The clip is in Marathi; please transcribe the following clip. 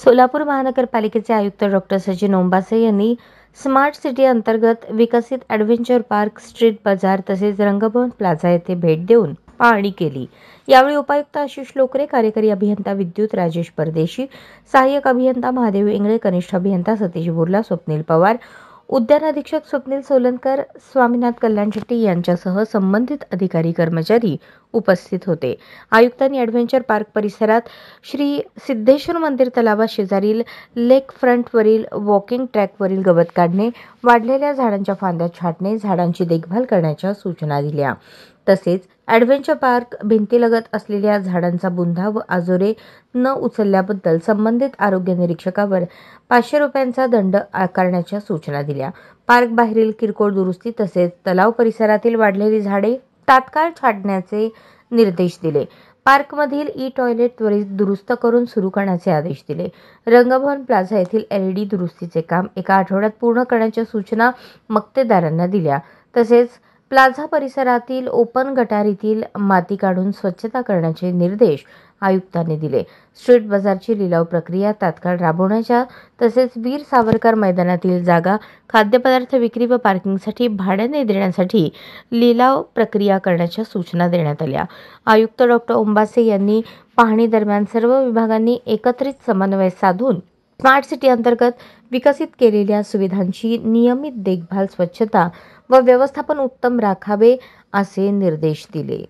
सोलापूर महानगरपालिकेचे आयुक्त डॉक्टर सचिन ओंबासे यांनी स्मार्ट सिटी अंतर्गत विकसित ॲडव्हेंचर पार्क, स्ट्रीट बाजार तसेच रंगभवन प्लाझा येथे भेट देऊन पाहणी केली। यावेळी उपायुक्त आशिष लोकरे, कार्यकारी अभियंता विद्युत राजेश परदेशी, सहाय्यक अभियंता महादेव इंगळे, कनिष्ठ अभियंता सतीश बुर्ला, स्वप्नील पवार, उद्यान अधीक्षक स्वप्नील सोलनकर, स्वामीनाथ कल्याण शेट्टी यांच्यासह संबंधित अधिकारी कर्मचारी उपस्थित होते। आयुक्तांनी ॲडव्हेंचर पार्क परिसरात श्री सिद्धेश्वर मंदिर तलावा शेजारील लेक फ्रंटवरील वॉकिंग ट्रॅकवरील गवत काढणे, वाढलेल्या झाडांच्या फांद्या छाटणे, झाडांची देखभाल करण्याच्या सूचना दिल्या। तसेच ॲडव्हेंचर पार्क भिंतीलगत असलेल्या झाडांचा बुंधा व आजोरे न उचलल्याबद्दल संबंधित आरोग्य निरीक्षकावर 500 रुपयांचा दंड आकारण्याच्या सूचना दिल्या। पार्क बाहेरील किरकोळ दुरुस्ती तसेच तलाव परिसरातील वाढलेली झाडे तात्काळ छाटण्याचे निर्देश दिले। पार्कमधील टॉयलेट त्वरित दुरुस्त करून सुरू करण्याचे आदेश दिले। रंगभवन प्लाझा येथील LED दुरुस्तीचे काम एका आठवड्यात पूर्ण करण्याच्या सूचना मक्तेदारांना दिल्या। तसेच प्लाझा परिसरातील ओपन गटारीतील माती काढून स्वच्छता करण्याचे निर्देश आयुक्तांनी दिले। स्ट्रीट बाजारची लिलाव प्रक्रिया तात्काळ राबवण्याच्या तसेच वीर सावरकर मैदानातील जागा खाद्यपदार्थ विक्री व पार्किंगसाठी भाड्याने देण्यासाठी लिलाव प्रक्रिया करण्याच्या सूचना देण्यात आल्या। आयुक्त डॉक्टर ओंबासे यांनी पाहणी दरम्यान सर्व विभागांनी एकत्रित समन्वय साधून स्मार्ट सिटी अंतर्गत विकसित केलेल्या सुविधांची नियमित देखभाल, स्वच्छता व व्यवस्थापन उत्तम राखावे असे निर्देश दिले।